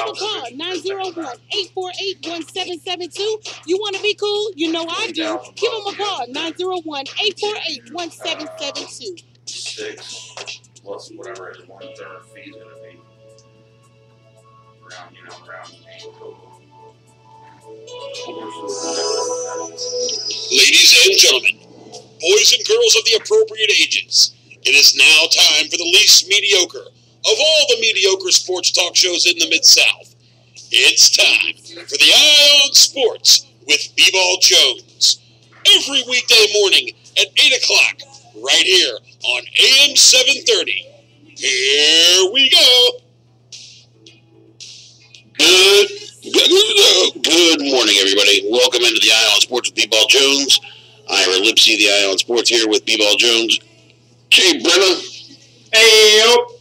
a call, 901-848-1772. You want to be cool? You know I do. Give them a call, 901-848-1772. 6 plus whatever his 1/3 fee is going to be. Around 8 total. Ladies and gentlemen, boys and girls of the appropriate ages, it is now time for the least mediocre of all the mediocre sports talk shows in the Mid-South. It's time for the Eye on Sports with BBALLJones. Every weekday morning at 8 o'clock, right here on AM 730. Here we go. Good morning, everybody. Welcome into the Eye on Sports with BBALLJones. Ira Lipsy, the Eye on Sports here with BBALLJones. Jay Brenna. Hey, yo.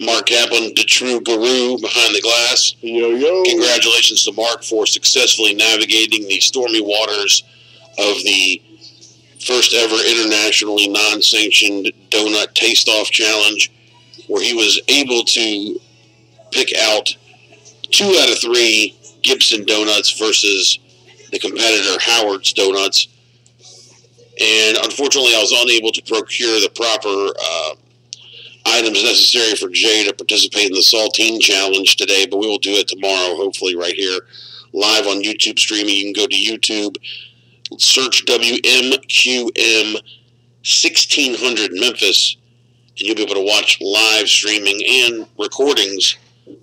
Mark Kaplan, the true guru behind the glass. Yo, yo. Congratulations to Mark for successfully navigating the stormy waters of the first ever internationally non-sanctioned donut taste-off challenge, where he was able to pick out 2 out of 3 Gibson donuts versus the competitor Howard's Donuts. And unfortunately, I was unable to procure the proper items necessary for Jay to participate in the Saltine Challenge today, but we will do it tomorrow, hopefully right here, live on YouTube streaming. You can go to YouTube, search WMQM 1600 Memphis, and you'll be able to watch live streaming and recordings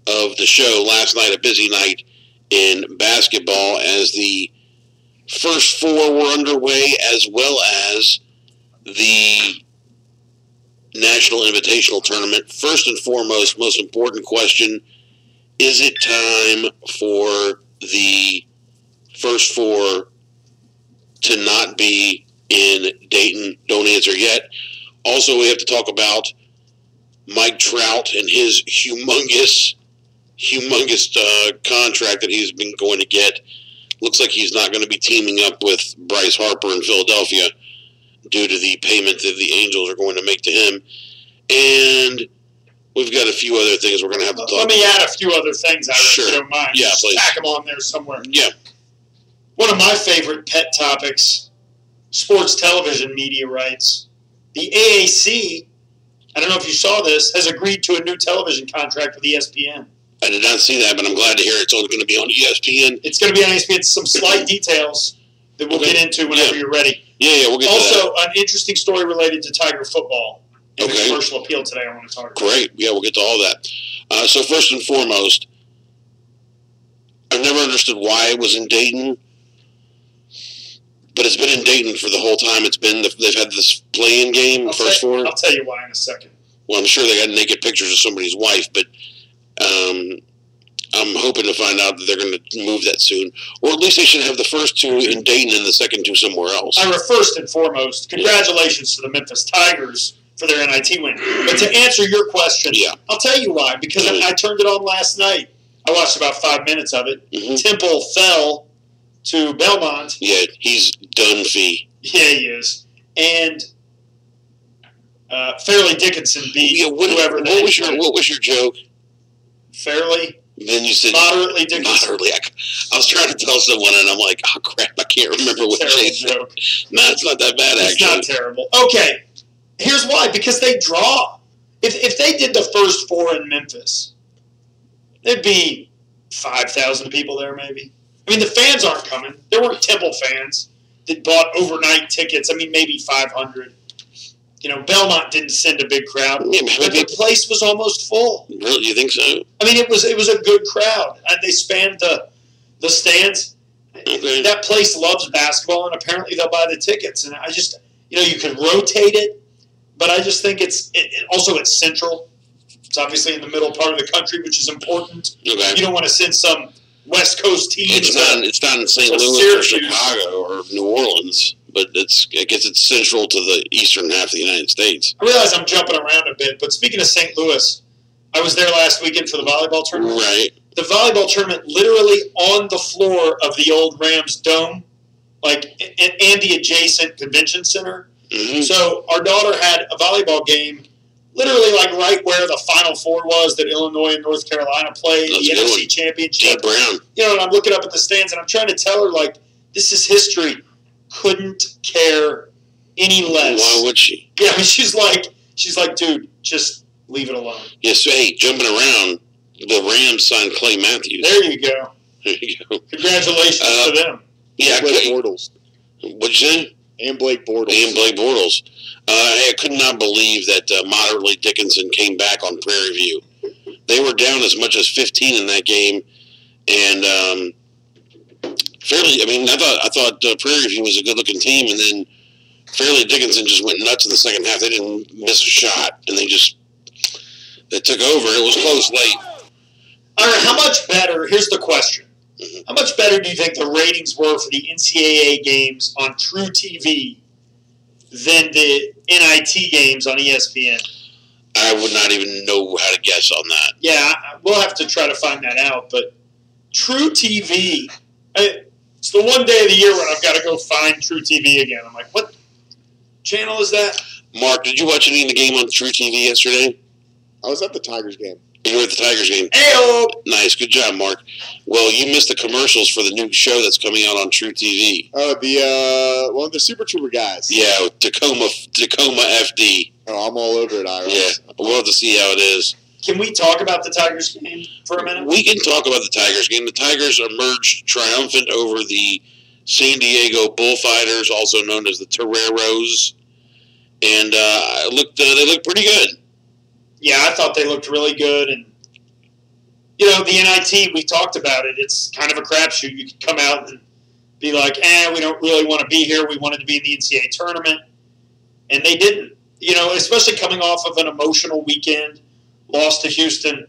of the show. Last night, a busy night in basketball as the first 4 were underway, as well as the National Invitational Tournament. First and foremost, most important question, is it time for the first 4 to not be in Dayton? Don't answer yet. Also, we have to talk about Mike Trout and his humongous contract that he's been going to get. Looks like he's not going to be teaming up with Bryce Harper in Philadelphia due to the payment that the Angels are going to make to him. And we've got a few other things we're going to have to talk about. Let me add a few other things, Ira, Sure. if you don't mind. Yeah, just please. tack them on there somewhere. Yeah. One of my favorite pet topics, sports television media rights. The AAC, I don't know if you saw this, has agreed to a new television contract with ESPN. I did not see that, but I'm glad to hear it's only going to be on ESPN. It's going to be on ESPN. Some slight details that we'll get into whenever you're ready. Yeah, we'll get to Also, that. an interesting story related to Tiger football in the Okay. commercial appeal today I want to talk about. Great. Yeah, we'll get to all that. So first and foremost, I've never understood why it was in Dayton, but it's been in Dayton for the whole time. They've had this play-in game, first 4. I'll tell you why in a second. Well, I'm sure they got naked pictures of somebody's wife, but I'm hoping to find out that they're going to move that soon. Or at least they should have the first 2 in Dayton and the second 2 somewhere else. Ira, first and foremost, congratulations to the Memphis Tigers for their NIT win. But to answer your question, I'll tell you why. Because I turned it on last night. I watched about 5 minutes of it. Temple fell to Belmont. Yeah, he's done fee. Yeah, he is. And Fairleigh Dickinson beat whoever. What was your joke? Fairleigh? Then you said moderately Dickinson. Moderately. I was trying to tell someone, and I'm like, oh crap, I can't remember what Jay said. No, it's not that bad. It's not terrible. Okay, here's why. Because they draw. If they did the first 4 in Memphis, there'd be 5,000 people there, maybe. I mean, the fans aren't coming. There weren't Temple fans that bought overnight tickets. I mean, maybe 500. You know, Belmont didn't send a big crowd, but the place was almost full. Really, you think so? I mean, it was a good crowd. They spanned the stands. Okay. That place loves basketball, and apparently they'll buy the tickets. And I just, you can rotate it, but I just think it's central. It's obviously in the middle part of the country, which is important. Okay. You don't want to send some West Coast team. It's not in St. Louis or Chicago or New Orleans. But I guess it's central to the eastern half of the United States. I realize I'm jumping around a bit, but speaking of St. Louis, I was there last weekend for the volleyball tournament. Right. The volleyball tournament literally on the floor of the old Rams Dome, like and the adjacent convention center. Mm-hmm. So our daughter had a volleyball game literally like right where the Final Four was that Illinois and North Carolina played, the NFC Championship. Brown. You know, and I'm looking up at the stands, and I'm trying to tell her, like, this is history. Couldn't care any less. Why would she? Yeah, I mean, she's like, dude, just leave it alone. Yeah, so, hey, jumping around, the Rams signed Clay Matthews. There you go. There you go. Congratulations to them. Yeah, Blake Bortles. What'd you say? And Blake Bortles. I could not believe that Moderately Dickinson came back on Prairie View. They were down as much as 15 in that game, and Fairleigh. I mean, I thought Prairie View was a good-looking team, and then Fairleigh Dickinson just went nuts in the second half. They didn't miss a shot, and they took over. It was close late. All right, how much better? Here's the question. Mm-hmm. How much better do you think the ratings were for the NCAA games on True TV than the NIT games on ESPN? I would not even know how to guess on that. Yeah, we'll have to try to find that out. But True TV, it's the one day of the year when I've got to go find True TV again. I'm like, what channel is that? Mark, did you watch any of the game on True TV yesterday? I was at the Tigers game. You were at the Tigers game. Ayo! Nice, good job, Mark. Well, you missed the commercials for the new show that's coming out on True TV. Oh, one of the Super Trooper guys. Yeah, Tacoma FD. Oh, I'm all over it, Ira. Yeah, we'll have to see how it is. Can we talk about the Tigers game for a minute? We can talk about the Tigers game. The Tigers emerged triumphant over the San Diego Bullfighters, also known as the Toreros, and they looked pretty good. Yeah, I thought they looked really good, and you know, the NIT, we talked about it. It's kind of a crapshoot. You could come out and be like, we don't really want to be here. We wanted to be in the NCAA tournament, and they didn't. You know, especially coming off of an emotional weekend, lost to Houston,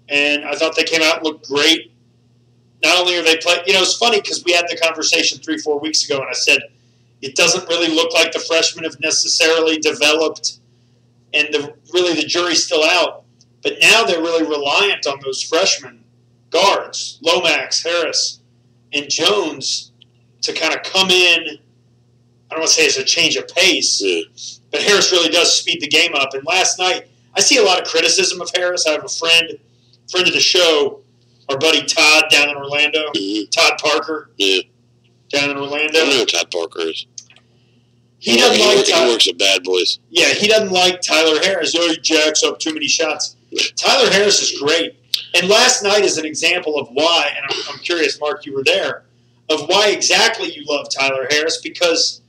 and I thought they came out and looked great. Not only are they playing, you know, it's funny because we had the conversation 3-4 weeks ago, and I said it doesn't really look like the freshmen have necessarily developed, and the jury's still out. But now they're really reliant on those freshman guards, Lomax, Harris, and Jones, to kind of come in. I don't want to say it's a change of pace, but Harris really does speed the game up. And last night, I see a lot of criticism of Harris. I have a friend of the show, our buddy Todd down in Orlando, Todd Parker, down in Orlando. I know who Todd Parker is. He doesn't like Tyler. He works at Bad Boys. Yeah, he doesn't like Tyler Harris. Oh, he jacks up too many shots. Tyler Harris is great. And last night is an example of why, and I'm curious, Mark, you were there, of why exactly you love Tyler Harris, because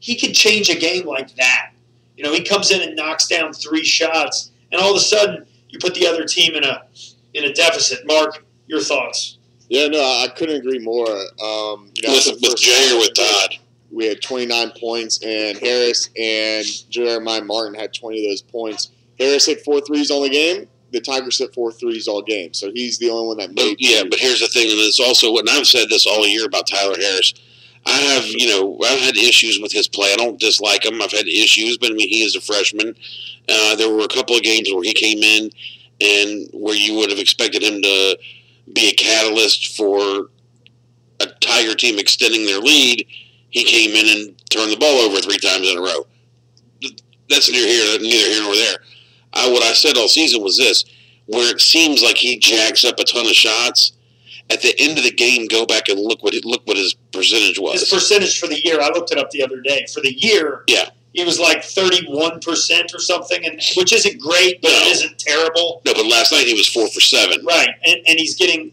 he could change a game like that. You know, he comes in and knocks down 3 shots, and all of a sudden you put the other team in a deficit. Mark, your thoughts? Yeah, no, I couldn't agree more. With Jay or with Todd? We had 29 points, and Harris and Jeremiah Martin had 20 of those points. Harris hit 4 threes on the game. The Tigers hit 4 threes all game, so he's the only one that made. But here's the thing, and it's also what I've said this all year about Tyler Harris. I've had issues with his play. I don't dislike him. I've had issues, but I mean, he is a freshman. There were a couple of games where he came in and where you would have expected him to be a catalyst for a Tiger team extending their lead. He came in and turned the ball over 3 times in a row. That's neither here nor there. What I said all season was this: where it seems like he jacks up a ton of shots, at the end of the game, go back and look what his percentage was. His percentage for the year, I looked it up the other day. For the year, he was like 31% or something, which isn't great, but it isn't terrible. No, but last night he was 4 for 7. Right, and he's getting.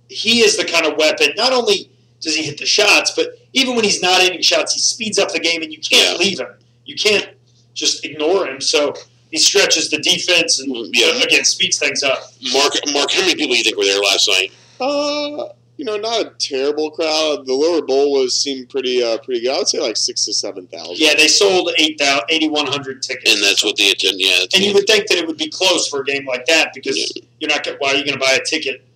He is the kind of weapon. Not only does he hit the shots, but even when he's not hitting shots, he speeds up the game, and you can't leave him. You can't just ignore him. So he stretches the defense and again speeds things up. Mark, how many people do you think were there last night? Not a terrible crowd. The lower bowl seemed pretty good. I would say like 6,000 to 7,000. Yeah, they sold 8,100 tickets, and that's what they attend. Yeah, and you would think that it would be close for a game like that because you're not. Why are you going to buy a ticket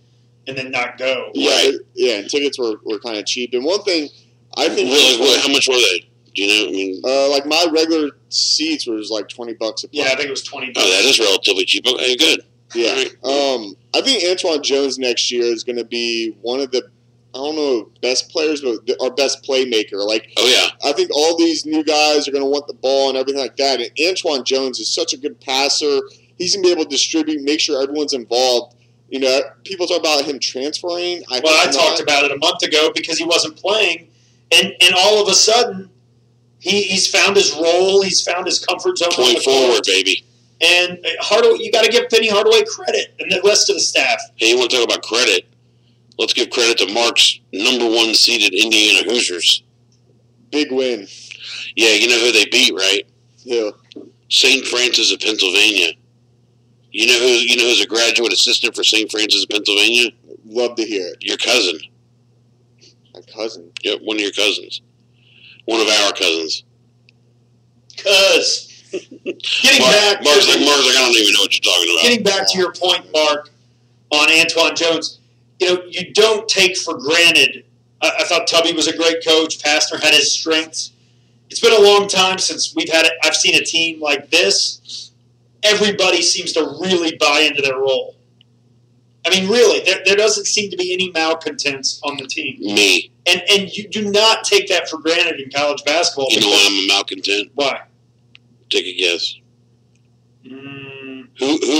and then not go? Right. Yeah, and tickets were kind of cheap. And one thing I think how much were they? Do you know? I mean, like my regular seats was like $20 a pop. Yeah, I think it was $20. Oh, that is relatively cheap. Okay, good. Yeah. Right. I think Antoine Jones next year is going to be one of the I don't know, best players, but our best playmaker. Like, Oh, yeah. I think all these new guys are going to want the ball and everything like that. And Antoine Jones is such a good passer. He's going to be able to distribute, make sure everyone's involved. You know, people talk about him transferring. I talked about it a month ago because he wasn't playing, and all of a sudden, he's found his role. He's found his comfort zone. Point forward, baby. And Hardaway, you got to give Penny Hardaway credit, and the rest of the staff. Hey, you want to talk about credit? Let's give credit to Mark's #1 seeded Indiana Hoosiers. Big win. Yeah, you know who they beat, right? Yeah. St. Francis of Pennsylvania. You know who's a graduate assistant for St. Francis of Pennsylvania? Love to hear it. Your cousin. My cousin? Yep, one of your cousins. One of our cousins. Getting back. Mark's like, I don't even know what you're talking about. Getting back to your point, Mark, on Antoine Jones, you don't take for granted. I thought Tubby was a great coach. Pastner had his strengths. It's been a long time since I've seen a team like this. Everybody seems to really buy into their role. I mean, really, there doesn't seem to be any malcontents on the team. Me. And you do not take that for granted in college basketball. You know why I'm a malcontent? Why? Take a guess. Who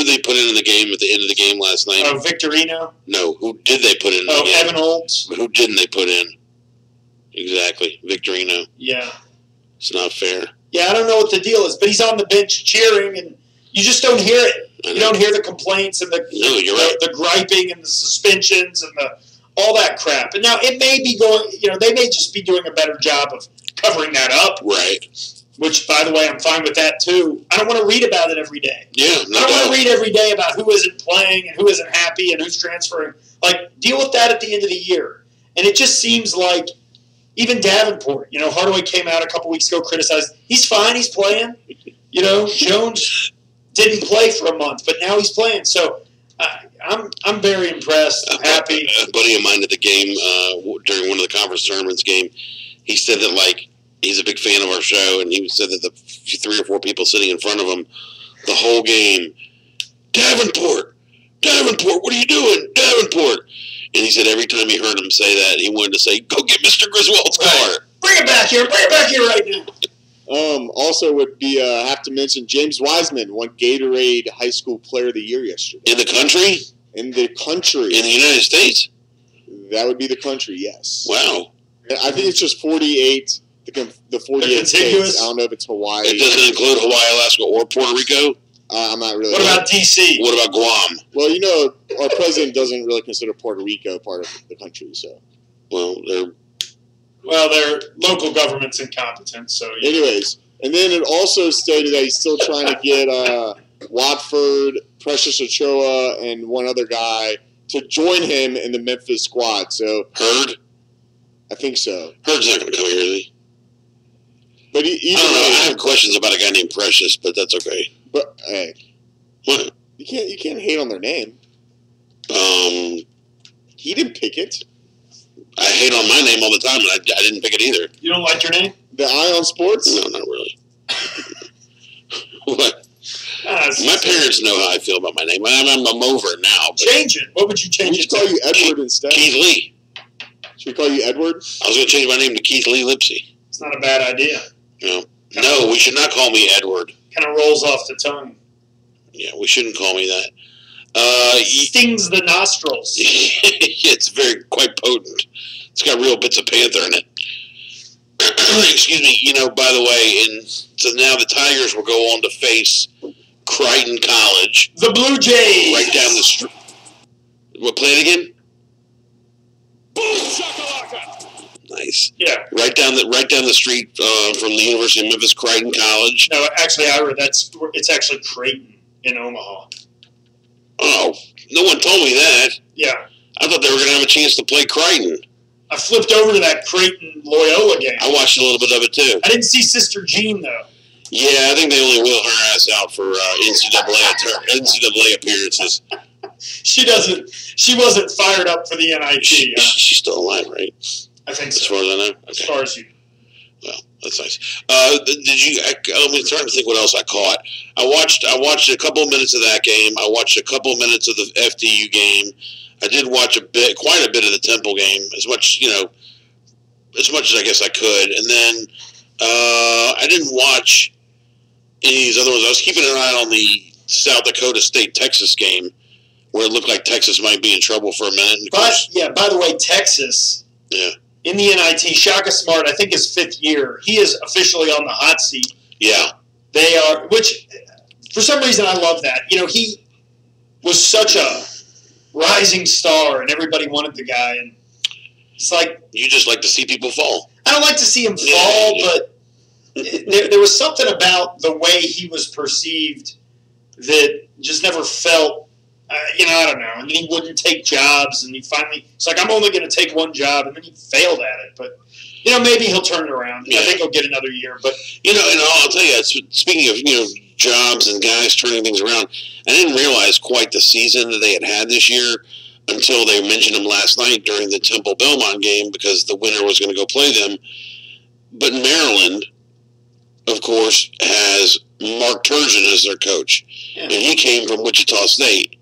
they put in the game at the end of the game last night? Oh, Victorino? No, who did they put in the game? Evan Olds? Who didn't they put in? Exactly, Victorino. Yeah. It's not fair. Yeah, I don't know what the deal is, but he's on the bench cheering, and you just don't hear it. You don't hear the complaints and the griping and the suspensions and all that crap. And now it may be they may just be doing a better job of covering that up. Right. Which, by the way, I'm fine with that, too. I don't want to read about it every day. Yeah, I don't want to read every day about who isn't playing and who isn't happy and who's transferring. Like, deal with that at the end of the year. And it just seems like even Davenport, Hardaway came out a couple weeks ago, criticized. He's fine. He's playing. Jones didn't play for a month, but now he's playing. So I'm very impressed. I'm happy. A buddy of mine at the game, during one of the conference tournaments game, he said that, he's a big fan of our show, and he said that the 3 or 4 people sitting in front of him the whole game, Davenport, what are you doing? Davenport. And he said every time he heard him say that, he wanted to say, go get Mr. Griswold's car. Bring it back here right now. Also would be have to mention James Wiseman won Gatorade High School Player of the Year yesterday. In the country? In the country. In the United States? That would be the country, yes. Wow. I think it's just 48, the 48 states. I don't know if it's Hawaii. It doesn't include Hawaii, Alaska, or Puerto Rico? I'm not really. What about D.C.? What about Guam? Well, our president doesn't really consider Puerto Rico part of the country, so. Well, their local government's incompetent, so. Yeah. Anyways, and then it also stated that he's still trying to get Watford, Precious Ochoa, and one other guy to join him in the Memphis squad. So Hurd? I think so. Hurd's not going to come here, is he? But I don't know. I have questions about a guy named Precious, but that's okay. But hey, what? You can't hate on their name. He didn't pick it. I hate on my name all the time, and I didn't pick it either. You don't like your name? The Ion Sports? No, not really. What? My parents know how I feel about my name. I'm over it now. But change it. What would you change it to? We should call you Edward instead. Keith Lee. Should we call you Edward? I was going to change my name to Keith Lee Lipsy. It's not a bad idea. No, we should not call me Edward. Kind of rolls off the tongue. Yeah, we shouldn't call me that. Stings the nostrils. It's quite potent. It's got real bits of panther in it. Excuse me. By the way, so now the Tigers will go on to face Crichton College. The Blue Jays. Right down the street. What, play it again? Boom shakalaka. Nice. Yeah. Right down the street from the University of Memphis, Crichton College. No, actually, Ira, it's actually Creighton in Omaha. Oh, no one told me that. Yeah. I thought they were going to have a chance to play Crichton. I flipped over to that Creighton Loyola game. I watched a little bit of it too. I didn't see Sister Jean though. Yeah, I think they only wheel her ass out for NCAA appearances. She wasn't fired up for the NIT. She's still alive, right? I think so. As far as I know. Okay. As far as you. Well, that's nice. Did you? I'm trying to think what else I caught. I watched a couple of minutes of that game. I watched a couple of minutes of the FDU game. I did watch quite a bit of the Temple game, as much as I guess I could, and then I didn't watch any of these other ones. I was keeping an eye on the South Dakota State-Texas game, where it looked like Texas might be in trouble for a minute. But by the way, Texas. Yeah. In the NIT, Shaka Smart, I think his 5th year, he is officially on the hot seat. Yeah. They are, which for some reason I love that. He was such a rising star, and everybody wanted the guy, and it's like you just like to see people fall. I don't like to see him fall, but there was something about the way he was perceived that just never felt. I don't know. And then he wouldn't take jobs, and it's like, I'm only going to take one job, and then he failed at it. But, maybe he'll turn it around. Yeah. I think he'll get another year. But and I'll tell you, speaking of, jobs and guys turning things around, I didn't realize quite the season that they had this year until they mentioned him last night during the Temple-Belmont game, because the winner was going to go play them. But Maryland, of course, has Mark Turgeon as their coach. Yeah. And he came from Wichita State.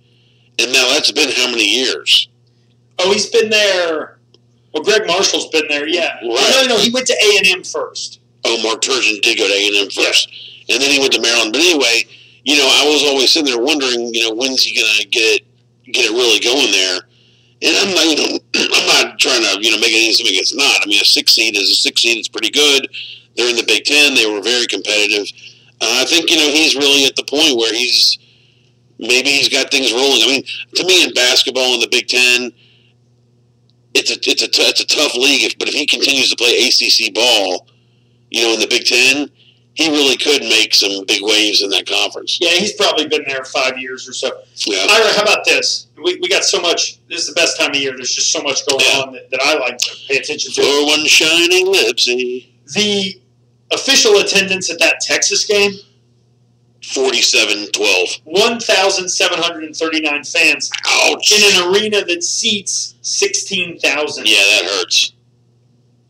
And now that's been how many years? Oh, he's been there. Well, Greg Marshall's been there, yeah. Right. No, he went to A&M first. Oh, Mark Turgeon did go to A&M first. Yeah. And then he went to Maryland. But anyway, I was always sitting there wondering, when's he going to get it really going there? And I'm not, I'm not trying to, make it something it's not. I mean, a 6 seed is a 6 seed. It's pretty good. They're in the Big Ten. They were very competitive. I think, he's really at the point where maybe he's got things rolling. I mean, to me, in basketball in the Big Ten, it's a tough league. But if he continues to play ACC ball, in the Big Ten, he really could make some big waves in that conference. Yeah, he's probably been there 5 years or so. Yeah. Ira, how about this? We got so much. This is the best time of year. There's just so much going on that I like to pay attention to. For one shining lipsy. The official attendance at that Texas game. 47-12. 1,739 fans. Ouch. In an arena that seats 16,000. Yeah, that hurts.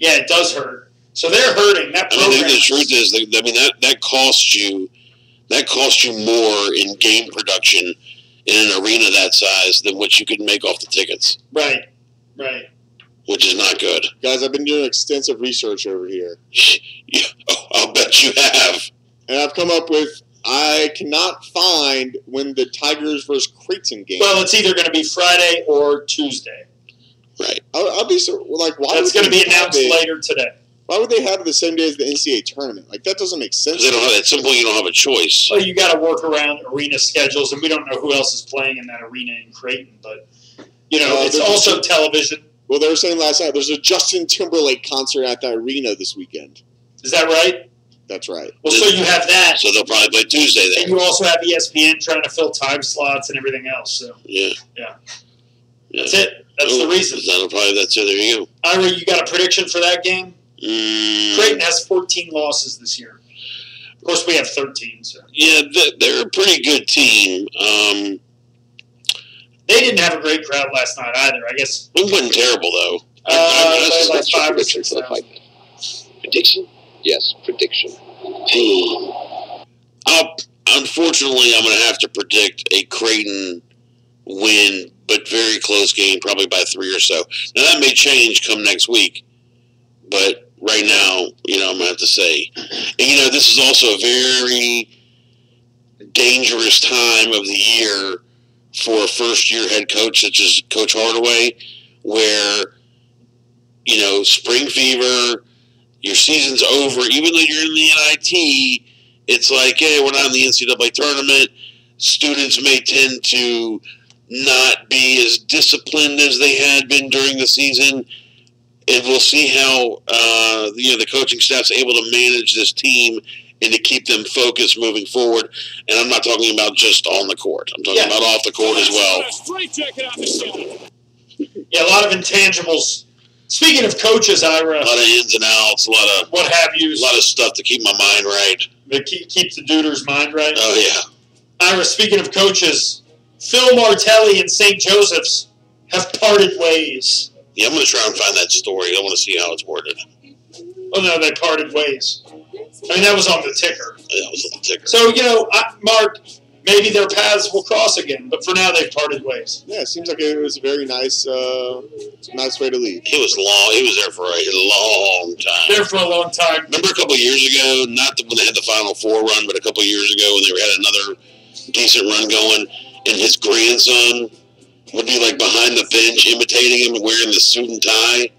Yeah, it does hurt. So they're hurting. That program. The truth is, that costs you. That costs you more in game production in an arena that size than what you could make off the tickets. Right. Which is not good. Guys, I've been doing extensive research over here. Yeah, I'll bet you have. And I've come up with. I cannot find when the Tigers versus Creighton game. Well, it's either going to be Friday or Tuesday. Right. I'll be so like, why? That's going to be announced later today. Why would they have it the same day as the NCAA tournament? Like, that doesn't make sense. They don't have, at some point, you don't have a choice. Well, you got to work around arena schedules, and we don't know who else is playing in that arena in Creighton. But it's also television. Well, they were saying last night there's a Justin Timberlake concert at that arena this weekend. Is that right? That's right. Well, so you have that. So they'll probably play Tuesday then. And you also have ESPN trying to fill time slots and everything else. So Yeah. That's it. That's the reason. That's it. There you go. Ira, you got a prediction for that game? Creighton has 14 losses this year. Of course, we have 13. So. Yeah, they're a pretty good team. They didn't have a great crowd last night either, I guess. It wasn't terrible, though. Like 5 or 6,000. Prediction? Yes, prediction. Unfortunately, I'm going to have to predict a Creighton win, but very close game, probably by 3 or so. Now, that may change come next week, but right now, I'm going to have to say. And, this is also a very dangerous time of the year for a first-year head coach such as Coach Hardaway, where, spring fever, your season's over. Even though you're in the NIT, it's like, hey, we're not in the NCAA tournament. Students may tend to not be as disciplined as they had been during the season. And we'll see how the coaching staff's able to manage this team and to keep them focused moving forward. And I'm not talking about just on the court. I'm talking about off the court as well. Yeah, a lot of intangibles. Speaking of coaches, Ira. A lot of ins and outs, a lot of what have you. A lot of stuff to keep my mind right. Keep the duder's mind right. Oh, yeah. Ira, speaking of coaches, Phil Martelli and St. Joseph's have parted ways. Yeah, I'm going to try and find that story. I want to see how it's worded. Oh, no, they parted ways. I mean, that was on the ticker. Yeah, that was on the ticker. So, Mark, maybe their paths will cross again. But for now, they've parted ways. Yeah, it seems like it was a very nice way to leave. He was long. He was there for a long time. There for a long time. Remember a couple of years ago, not when they had the Final Four run, but a couple of years ago when they had another decent run going, and his grandson would be like behind the bench imitating him and wearing the suit and tie.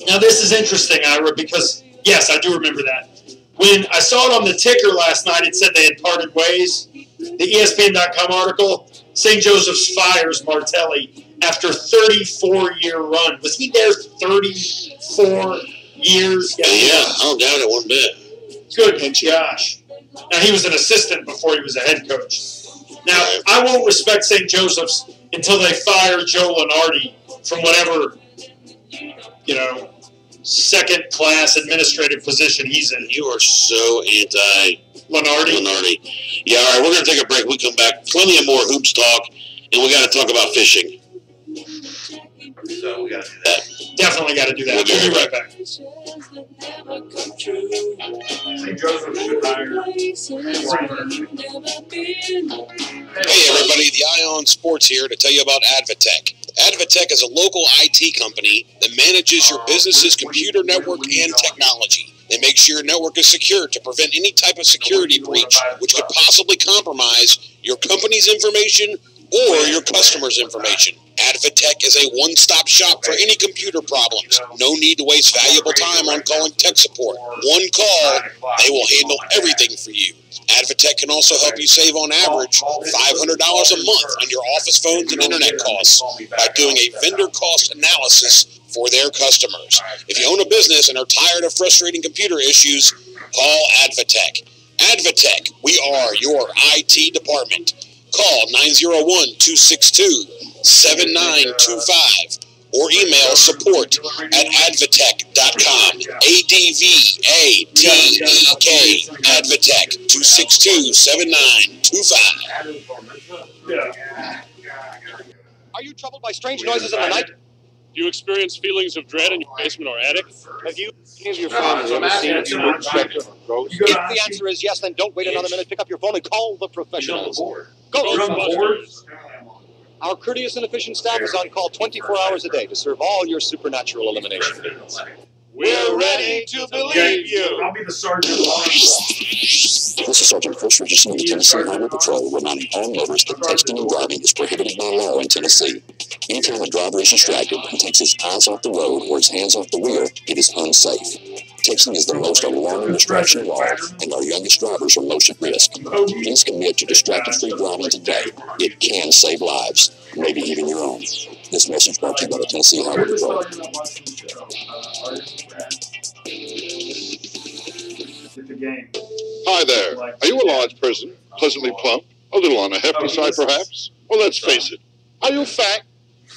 Now this is interesting, Ira, because yes, I do remember that. When I saw it on the ticker last night, it said they had parted ways. The ESPN.com article, St. Joseph's fires Martelli after 34-year run. Was he there 34 years? Yeah, I don't doubt it one bit. Good gosh. Now, he was an assistant before he was a head coach. Now, I won't respect St. Joseph's until they fire Joe Lunardi from whatever, second-class administrative position he's in. You are so Lunardi. Yeah, all right, we're going to take a break. We come back. Plenty of more hoops talk, and we got to talk about fishing. So we got to do that. Definitely got to do that. We'll be right back. St. Joseph should hire. Hey everybody, the Ion Sports here to tell you about Advatech. Advatech is a local IT company that manages your business's computer network and technology. They make sure your network is secure to prevent any type of security breach which could possibly compromise your company's information or your customers' information. Advatech is a one-stop shop for any computer problems. No need to waste valuable time on calling tech support. One call, they will handle everything for you. Advatech can also help you save on average $500 a month on your office phones and internet costs by doing a vendor cost analysis for their customers. If you own a business and are tired of frustrating computer issues, call Advatech. Advatech, we are your IT department. Call 901-262-7925 or email support@advatech.com. ADVATEK, Advatech, 262-7925. Are you troubled by strange noises in the night? Do you experience feelings of dread in your basement or attic? Have you any of your family ever seen a spooky specter or ghost? If the answer is yes, then don't wait another minute. Pick up your phone and call the professionals. Ghostbusters. Our courteous and efficient staff is on call 24 hours a day to serve all your supernatural elimination needs. We're ready to believe you. I'll be the sergeant. This is Sergeant Chris Richardson of the Tennessee Highway Patrol, reminding all motorists that texting and driving is prohibited by law in Tennessee. Anytime a driver is distracted and takes his eyes off the road or his hands off the wheel, it is unsafe. Texting is the most alarming distraction of all, and our youngest drivers are most at risk. Please commit to distracted-free driving today. It can save lives, maybe even your own. This message brought to you by the Tennessee Highway Patrol. Hi there. Are you a large person, pleasantly plump, a little on the hefty side perhaps? Well, let's face it. Are you fat?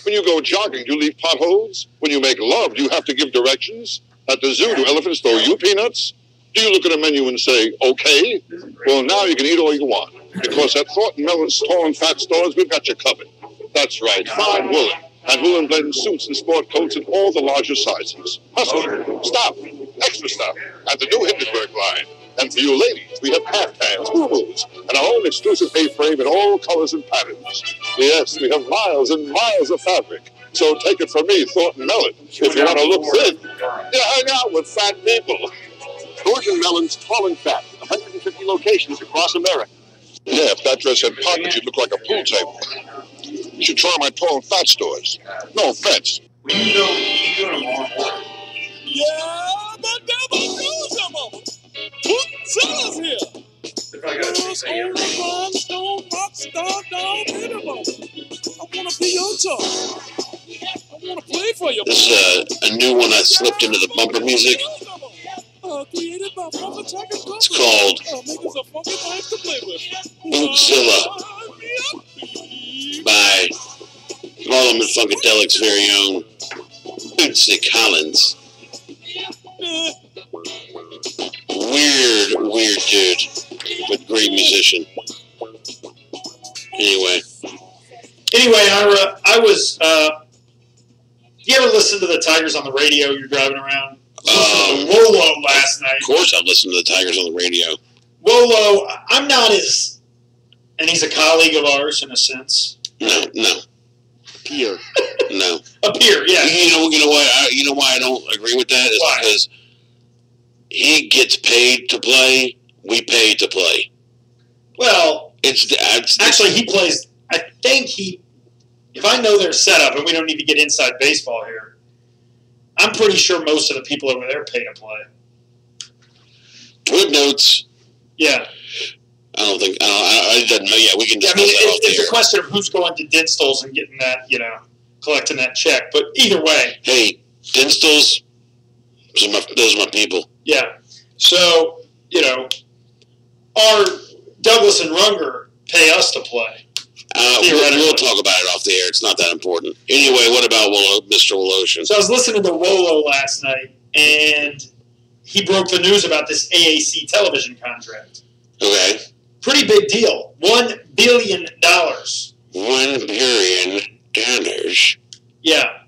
When you go jogging, do you leave potholes? When you make love, do you have to give directions? At the zoo, do elephants throw you peanuts? Do you look at a menu and say, okay? Well, now you can eat all you want, because at Thornton Mellon's Tall and Fat stores, we've got you covered. That's right, fine woolen, and woolen blend suits and sport coats in all the larger sizes. Hustle, stop, extra stuff, and the new Hindenburg line. And for you ladies, we have caftans, boo-boos, and our own exclusive A-frame in all colors and patterns. Yes, we have miles and miles of fabric. So take it from me, Thornton Mellon. If you want to look thin, you hang out with fat people. Thornton Mellon's Tall and Fat, 150 locations across America. Yeah, if that dress had pockets, you'd look like a pool table. You should try my Tall and Fat stores. No offense. When you go tomorrow morning. Yeah, but never knows about Putzella's here. If I got to say everything. Rhinestone rock star dog animal. I want to be your dog. I want to play for you. This is a new one I slipped into the bumper music. Created by Papa Jack and It's called make us a funky life to play with. Bootzilla by Harlem and Funkadelic's very own Bootsy Collins. Weird dude, but great musician. Anyway, Ira, I was. You ever listen to the Tigers on the radio? You're driving around. Wolo last night. Of course, I listened to the Tigers on the radio. Wolo, I'm not as And he's a colleague of ours in a sense. No. Peer. No. A peer, yeah. You know what? You know why I don't agree with that is Why? because he gets paid to play. We pay to play. Well, It's actually, he plays. I think if I know their setup, and we don't need to get inside baseball here, I'm pretty sure most of the people over there pay to play. Footnotes. Yeah. I don't think. I don't know. Yeah, we can I discuss mean, that off the it's air. a question of who's going to Dinstall's and getting that, collecting that check. But either way. Hey, Dinstall's, those are my people. Yeah. So, our Douglas and Runger pay us to play. We'll talk about it off the air. It's not that important. Anyway, what about Mr. Woloshyn? So I was listening to Wolo last night, and he broke the news about this AAC television contract. Okay. Pretty big deal. $1 billion. $1 billion. Yeah.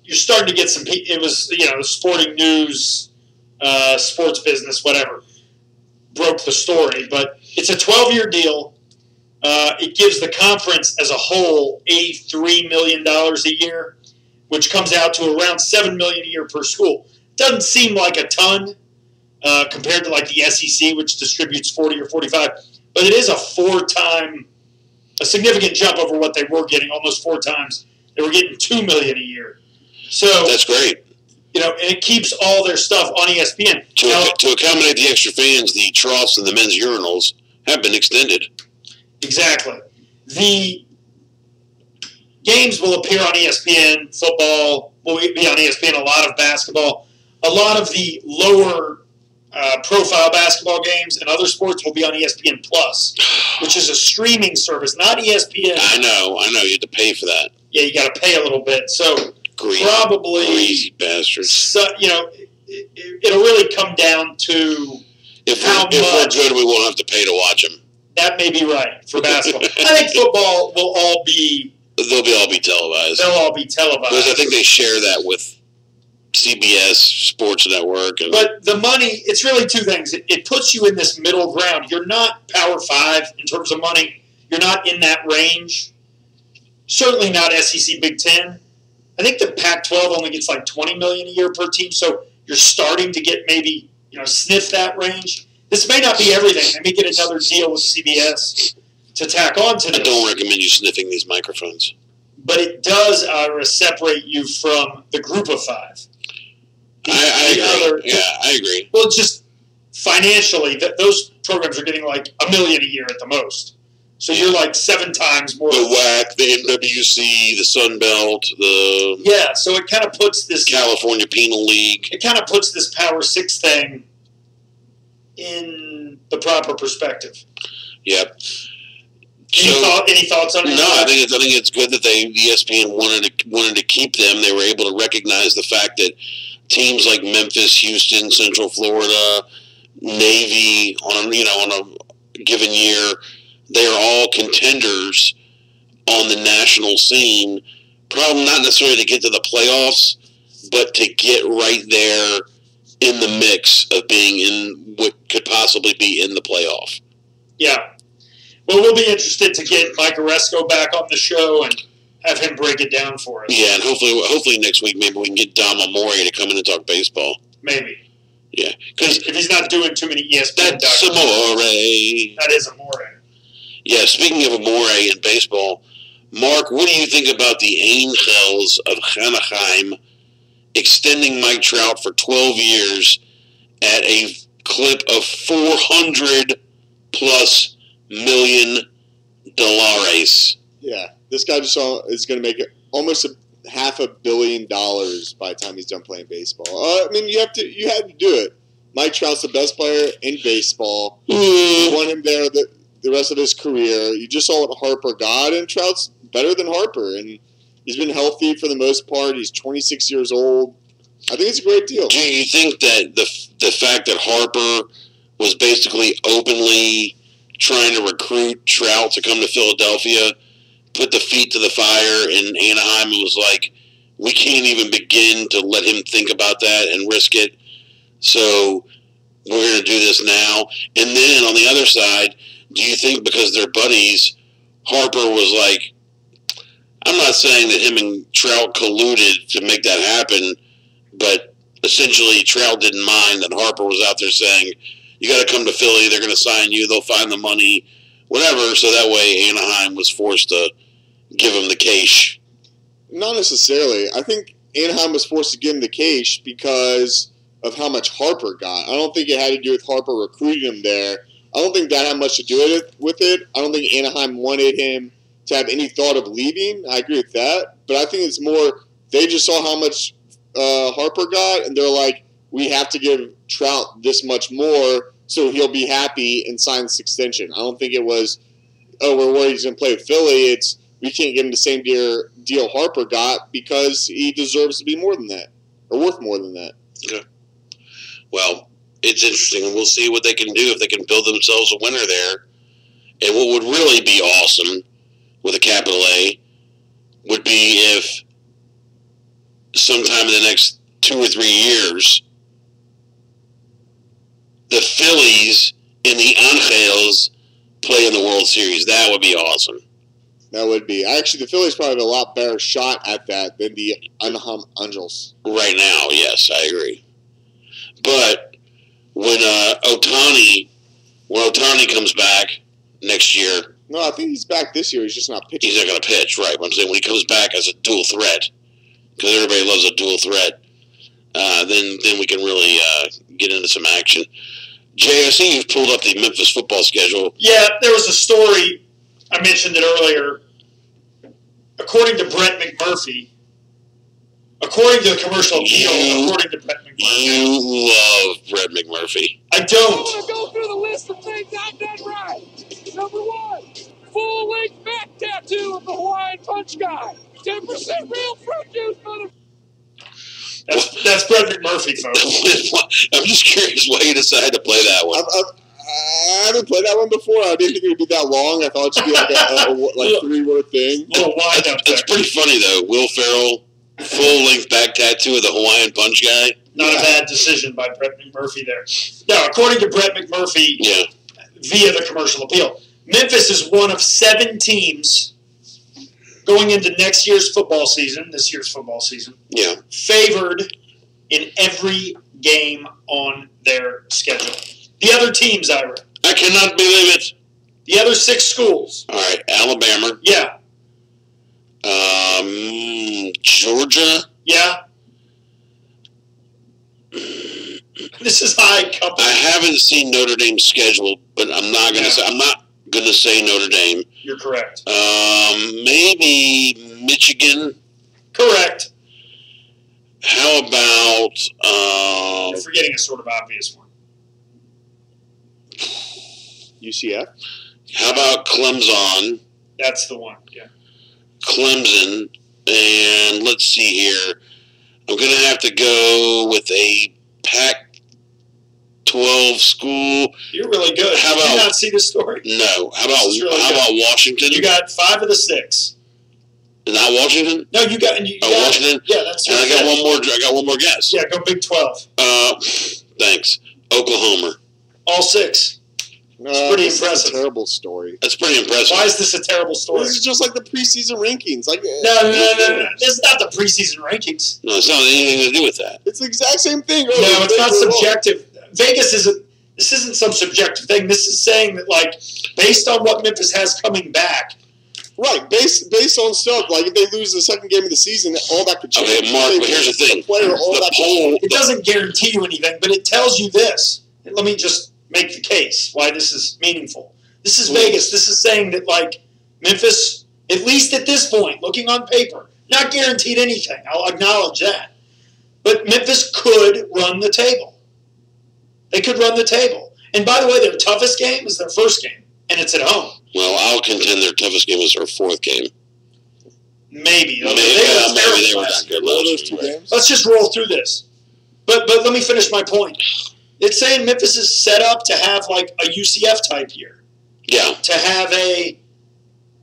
You're starting to get some. It was sporting news, sports business, whatever, broke the story. But it's a 12-year deal. It gives the conference as a whole $83 million a year, which comes out to around $7 million a year per school. Doesn't seem like a ton compared to like the SEC, which distributes 40 or 45, but it is a significant jump over what they were getting, almost 4 times. They were getting $2 million a year. So that's great. And it keeps all their stuff on ESPN. To accommodate the extra fans, the troughs and the men's urinals have been extended. Exactly. The games will appear on ESPN. Football will be on ESPN. A lot of basketball. A lot of the lower profile basketball games and other sports will be on ESPN Plus, which is a streaming service, not ESPN. I know. You have to pay for that. Yeah, you got to pay a little bit. So probably greasy bastards. So, it'll really come down to if we're good, we won't have to pay to watch them. That may be right for basketball. I think football will all be. They'll all be televised. They'll all be televised. Because I think they share that with CBS Sports Network. But the money, it's really 2 things. It puts you in this middle ground. You're not Power 5 in terms of money. You're not in that range. Certainly not SEC Big Ten. I think the Pac-12 only gets like $20 million a year per team. So you're starting to get maybe sniff that range. This may not be everything. They may get another deal with CBS to tack on to this. I don't recommend you sniffing these microphones. But it does, Ira, separate you from the group of 5. I agree. I agree. Well, just financially, those programs are getting like $1 million a year at the most. So you're like 7 times more. The WAC, the NWC, the Sun Belt, yeah. So it kind of puts this California Penal League. It kind of puts this Power 6 thing in the proper perspective. Yep. Any thoughts on it? No, I think it's good that ESPN wanted to keep them. They were able to recognize the fact that teams like Memphis, Houston, Central Florida, Navy on a given year, they are all contenders on the national scene. Probably not necessarily to get to the playoffs, but to get right there in the mix of being in what could possibly be in the playoff. Yeah. Well, we'll be interested to get Mike Oresco back on the show and have him break it down for us. Yeah, and hopefully next week maybe we can get Dom Amore to come in and talk baseball. Maybe. Yeah, because if he's not doing too many ESPN that's Amore. That is Amore. Yeah, speaking of Amore in baseball, Mark, what do you think about the Angels of Anaheim extending Mike Trout for 12 years at a clip of $400+ million? Yeah, this guy is going to make almost $500 million by the time he's done playing baseball. I mean, you had to do it. Mike Trout's the best player in baseball. You want him there the rest of his career. You just saw what Harper got, and Trout's better than Harper, and he's been healthy for the most part. He's 26 years old. I think it's a great deal. Do you think that the fact that Harper was basically openly trying to recruit Trout to come to Philadelphia put the feet to the fire in Anaheim and was like, we can't even begin to let him think about that and risk it, so we're going to do this now? And then on the other side, do you think because they're buddies, Harper was like, I'm not saying that him and Trout colluded to make that happen, but essentially Trout didn't mind that Harper was out there saying, you got to come to Philly, they're going to sign you, they'll find the money, whatever, so that way Anaheim was forced to give him the cash. Not necessarily. I think Anaheim was forced to give him the cash because of how much Harper got. I don't think it had to do with Harper recruiting him there. I don't think that had much to do with it. I don't think Anaheim wanted him to have any thought of leaving. I agree with that. But I think it's more they just saw how much Harper got, and they're like, we have to give Trout this much more so he'll be happy and sign this extension. I don't think it was, oh, we're worried he's going to play with Philly. It's we can't give him the same deal Harper got because he deserves to be more than that or worth more than that. Okay. Well, it's interesting. We'll see what they can do if they can build themselves a winner there. And what would really be awesome with a capital A would be if sometime in the next 2 or 3 years, the Phillies and the Angels play in the World Series. That would be awesome. That would be. Actually, the Phillies probably have a lot better shot at that than the Anaheim Angels. Right now, yes, I agree. But when Ohtani comes back next year... No, I think he's back this year. He's just not pitching. He's not going to pitch, right. But I'm saying when he comes back as a dual threat, because everybody loves a dual threat, then we can really get into some action. Jay, I see you've pulled up the Memphis football schedule. Yeah, there was a story, I mentioned it earlier. According to Brett McMurphy, according to the commercial appeal, according to Brett McMurphy. You love Brett McMurphy. I don't. I want to go through the list of things I've done right. Number 1, full-length back tattoo of the Hawaiian Punch guy. 10% real fruit juice, mother. That's Brett McMurphy, folks. I'm just curious why you decided to play that one. I haven't played that one before. I didn't think it would be that long. I thought it should be like a 3-word thing. Little wind up there. It's pretty funny, though. Will Ferrell, full-length back tattoo of the Hawaiian Punch guy. Not a bad decision by Brett McMurphy there. No, according to Brett McMurphy, via the commercial appeal, Memphis is one of 7 teams going into this year's football season, favored in every game on their schedule. The other teams, Ira. I cannot believe it. The other 6 schools. All right, Alabama. Yeah. Georgia. Yeah. This is high company. I haven't seen Notre Dame's schedule, but I'm not going to say. I'm not going to say Notre Dame. You're correct. Maybe Michigan. Correct. How about? You're forgetting a sort of obvious one. UCF. How about Clemson? That's the one. Yeah. Clemson, and let's see here. I'm going to have to go with a Pac-12 school. You're really good. How Did about, you not see this story? No. How about Washington? You got 5 of the 6. Is that Washington? No, you got. Washington. Yeah, that's. And I got one more. I got one more guess. Yeah, go Big 12. Thanks. Oklahoma. All 6. It's pretty impressive. A terrible story. That's pretty impressive. Why is this a terrible story? This is just like the preseason rankings. Like no. This is not the preseason rankings. No, it's not anything to do with that. It's the exact same thing. No, it's not subjective. Vegas isn't. This isn't some subjective thing. This is saying that, like, based on what Memphis has coming back. Right, based on stuff, like if they lose the second game of the season, all that could change. Okay, Mark, but here's the thing. It doesn't guarantee you anything, but it tells you this. Let me just make the case why this is meaningful. This is Vegas. This is saying that, like, Memphis, at least at this point, looking on paper, not guaranteed anything. I'll acknowledge that. But Memphis could run the table. They could run the table. And by the way, their toughest game is their first game, and it's at home. Well, I'll contend their toughest game was their 4th game. Maybe. Maybe they were that good last year. Let's just roll through this. But let me finish my point. It's saying Memphis is set up to have, like, a UCF type year. Yeah. To have a,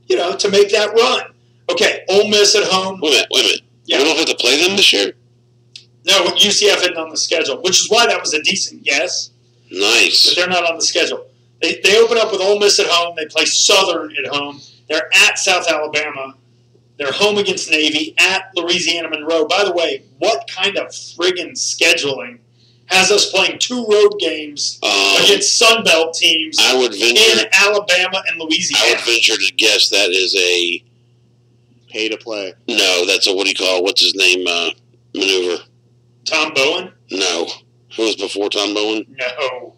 to make that run. Okay, Ole Miss at home. Wait a minute. Yeah. We don't have to play them this year? No, UCF isn't on the schedule, which is why that was a decent guess. Nice. But they're not on the schedule. They open up with Ole Miss at home. They play Southern at home. They're at South Alabama. They're home against Navy, at Louisiana Monroe. By the way, what kind of friggin' scheduling has us playing 2 road games against Sunbelt teams in Alabama and Louisiana? I would venture to guess that is a pay to play. No, that's a what's his name maneuver. Tom Bowen? No. Who was before Tom Bowen? No.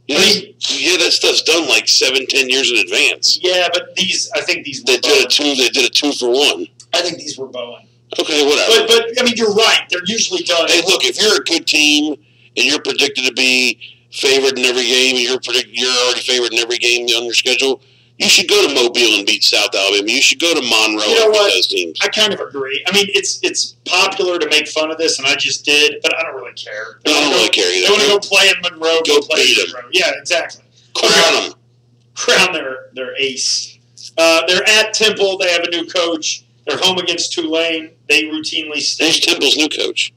Yeah, that stuff's done like 7-10 years in advance. Yeah, but I think these were They did a 2 for 1. I think these were Bowen. Okay, whatever. But I mean, you're right. They're usually done. Hey, look, if you're a good team and you're predicted to be favored in every game, and you're already favored in every game on your schedule, you should go to Mobile and beat South Alabama. You should go to Monroe and beat those teams. I kind of agree. I mean, it's popular to make fun of this, and I just did, but I don't really care. I don't really care either. They want to go play in Monroe. Go play beat in Monroe. Yeah, exactly. Crown them. Crown their ace. They're at Temple. They have a new coach. They're home against Tulane. They routinely stay. Who's Temple's new coach?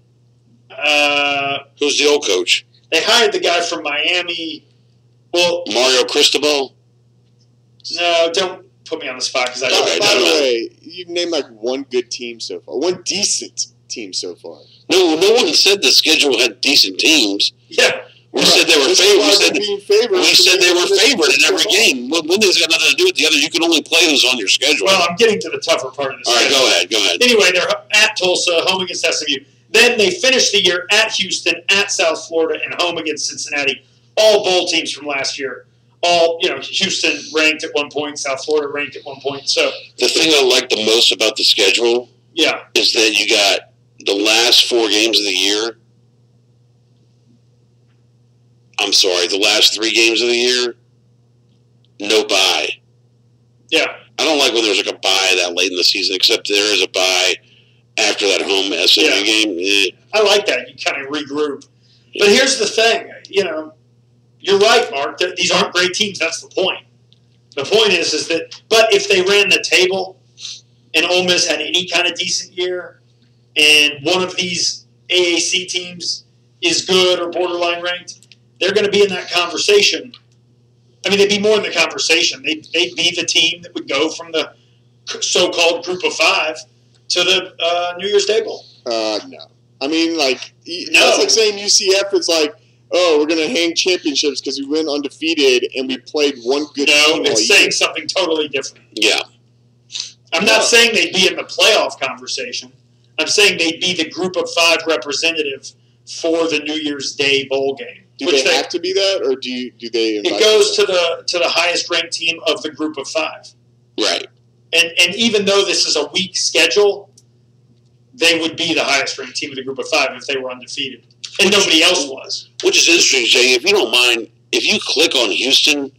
Who's the old coach? They hired the guy from Miami. Well, Mario Cristobal? No, don't put me on the spot because I don't know. By the way, you've named like one good team so far. One decent team so far. No one said the schedule had decent teams. Yeah. We said they were favored. We said they were favored in every game. One thing's got nothing to do with the other. You can only play who's on your schedule. Well, I'm getting to the tougher part of this. All right, go ahead. Anyway, they're at Tulsa, home against SMU. Then they finish the year at Houston, at South Florida, and home against Cincinnati. All bowl teams from last year. Houston ranked at one point, South Florida ranked at one point. So the thing I like the most about the schedule, is that you got the last 4 games of the year. I'm sorry, the last 3 games of the year, no bye. Yeah. I don't like when there's like a bye that late in the season, except there is a bye after that home SMU game. I like that. You kind of regroup. Yeah. But here's the thing, you're right, Mark. These aren't great teams. That's the point. The point is that, but if they ran the table and Ole Miss had any kind of decent year and one of these AAC teams is good or borderline ranked, they're going to be in that conversation. I mean, they'd be more in the conversation. They'd be the team that would go from the so-called group of 5 to the New Year's Day Bowl. No. I mean, that's like saying UCF is like, oh, we're going to hang championships because we went undefeated and we played one good team. No, it's saying something totally different. Yeah. I'm not saying they'd be in the playoff conversation. I'm saying they'd be the group of 5 representative for the New Year's Day Bowl game. Do they have to be that, or do they invite it goes to the highest ranked team of the group of 5. Right. And even though this is a weak schedule, they would be the highest ranked team of the group of 5 if they were undefeated. And nobody else was. Which is interesting, Jay. If you don't mind, if you click on Houston,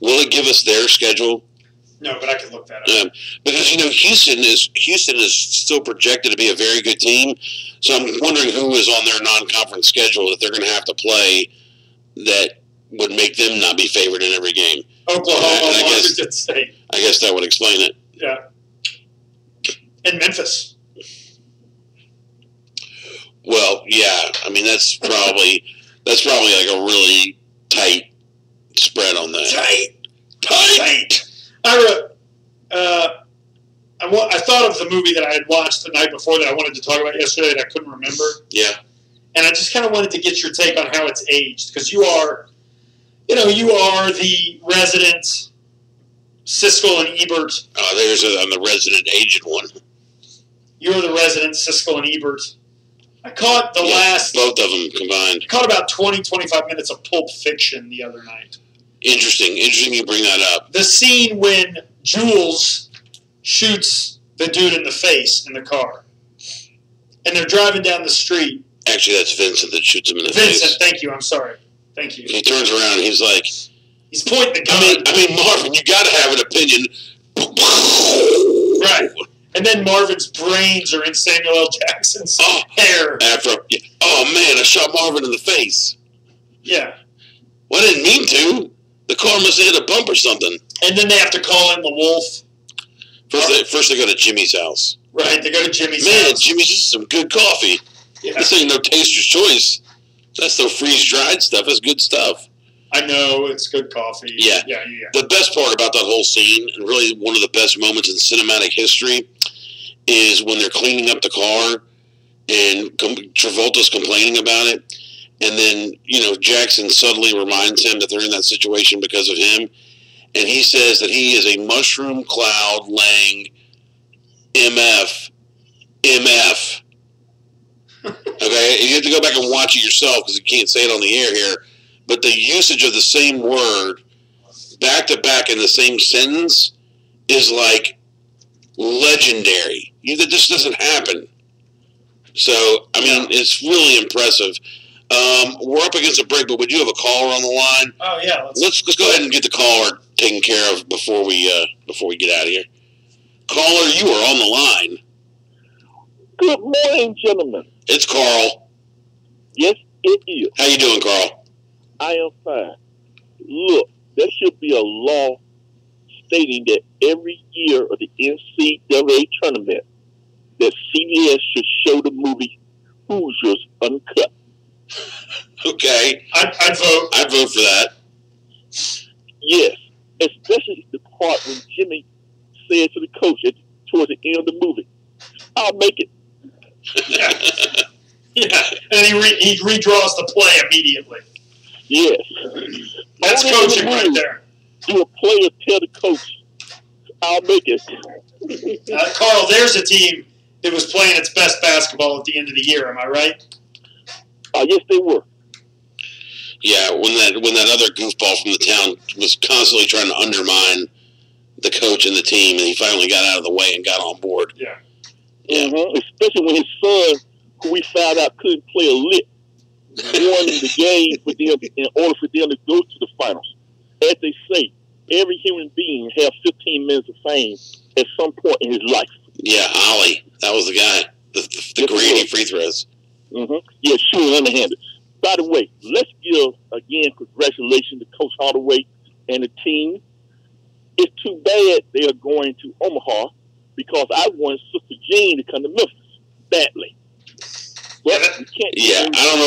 will it give us their schedule? No, but I can look that up. Because Houston is still projected to be a very good team. So I'm wondering who is on their non-conference schedule that they're going to have to play that would make them not be favored in every game. Oklahoma, Washington State. I guess that would explain it. Yeah. And Memphis. Well, yeah. I mean, that's probably like a really tight spread on that. Tight. I thought of the movie that I had watched the night before that I wanted to talk about yesterday that I couldn't remember. Yeah. And I just kind of wanted to get your take on how it's aged, because you are the resident Siskel and Ebert. Oh, I'm the resident aged one. You're the resident Siskel and Ebert. I caught both of them combined. I caught about 20, 25 minutes of Pulp Fiction the other night. Interesting you bring that up. The scene when Jules shoots the dude in the face in the car. And they're driving down the street. Actually, that's Vincent that shoots him in the face. Vincent, thank you. I'm sorry. Thank you. He turns around and he's like... He's pointing the gun. I mean, Marvin, you got to have an opinion. Right. And then Marvin's brains are in Samuel L. Jackson's hair. Oh, man, I shot Marvin in the face. Yeah. Well, I didn't mean to. The car must have hit a bump or something. And then they have to call in the wolf. First they go to Jimmy's house. Right, they go to Jimmy's house. Man, Jimmy's, this is some good coffee. Yeah. This ain't no taster's choice. That's no freeze-dried stuff. That's good stuff. I know, it's good coffee. Yeah. Yeah. The best part about that whole scene, and really one of the best moments in cinematic history, is when they're cleaning up the car and Travolta's complaining about it. And then, Jackson subtly reminds him that they're in that situation because of him. And he says that he is a mushroom cloud laying MF. Okay? You have to go back and watch it yourself because you can't say it on the air here. But the usage of the same word back to back in the same sentence is like legendary. That just doesn't happen. So, it's really impressive. We're up against a break, but we do have a caller on the line. Oh yeah, let's go ahead and get the caller taken care of before we get out of here. Caller, you are on the line. Good morning, gentlemen. It's Carl. Yes, it is. How you doing, Carl? I am fine. Look, there should be a law stating that every year of the NCAA tournament that CBS should show the movie Hoosiers Uncut. Okay. I'd vote. I'd vote for that. Yes. Especially the part when Jimmy said to the coach towards the end of the movie, I'll make it. Yeah. And he redraws the play immediately. Yes. That's coaching right there. Do a player tell the coach, I'll make it. Carl, there's a team that was playing its best basketball at the end of the year. Am I right? Yes, they were. Yeah, when that other goofball from the town was constantly trying to undermine the coach and the team, and he finally got out of the way and got on board. Yeah. Mm-hmm. Especially when his son, who we found out couldn't play a lick, won the game for them in order for them to go to the finals. As they say, every human being has 15 minutes of fame at some point in his life. Yeah, Ollie. That was the guy. The greedy free throws. Mm-hmm. Yeah, shooting underhanded. By the way, let's give, again, congratulations to Coach Hardaway and the team. It's too bad they are going to Omaha because I wanted Sister Jean to come to Memphis badly. But we can't. Yeah, I don't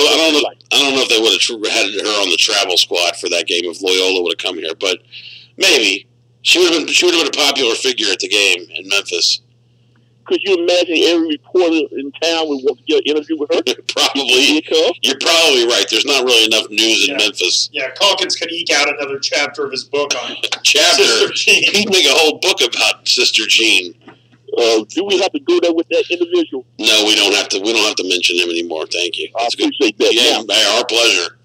know if they would have had her on the travel squad for that game if Loyola would have come here, but maybe she would have been a popular figure at the game in Memphis. Could you imagine every reporter in town would want to get an interview with her? Probably. You're probably right. There's not really enough news in Memphis. Yeah, Calkins could eke out another chapter of his book on Sister Jean. He'd make a whole book about Sister Jean. Do we have to go there with that individual? No, we don't have to. We don't have to mention him anymore. Thank you. I appreciate that. Yeah, now, our pleasure.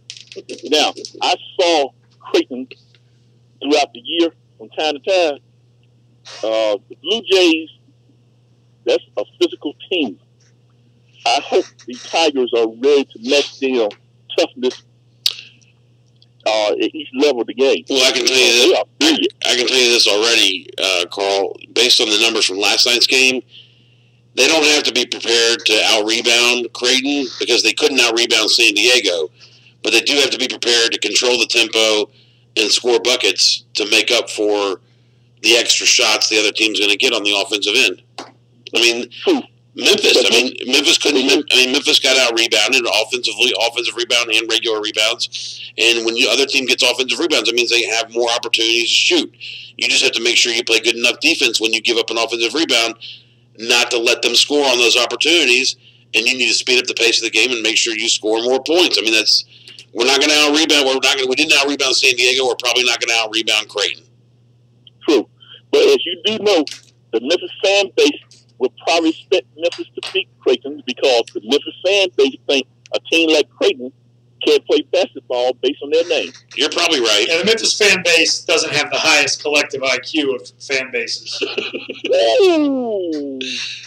Now, I saw Creighton throughout the year from time to time. The Blue Jays, that's a physical team. I hope the Tigers are ready to match their toughness at each level of the game. Well, I can tell you this. I can tell you this already, Carl. Based on the numbers from last night's game, they don't have to be prepared to out-rebound Creighton because they couldn't out-rebound San Diego. But they do have to be prepared to control the tempo and score buckets to make up for the extra shots the other team's going to get on the offensive end. I mean, Memphis. Memphis couldn't. Memphis got out rebounded offensive rebound and regular rebounds. And when the other team gets offensive rebounds, it means they have more opportunities to shoot. You just have to make sure you play good enough defense when you give up an offensive rebound, not to let them score on those opportunities. And you need to speed up the pace of the game and make sure you score more points. I mean, we're not going to out rebound. We didn't out rebound San Diego. We're probably not going to out rebound Creighton. True, but as you do know, the Memphis fan base would probably expect Memphis to beat Creighton because the Memphis fan base think a team like Creighton can't play basketball based on their name. You're probably right. Yeah, the Memphis fan base doesn't have the highest collective IQ of fan bases.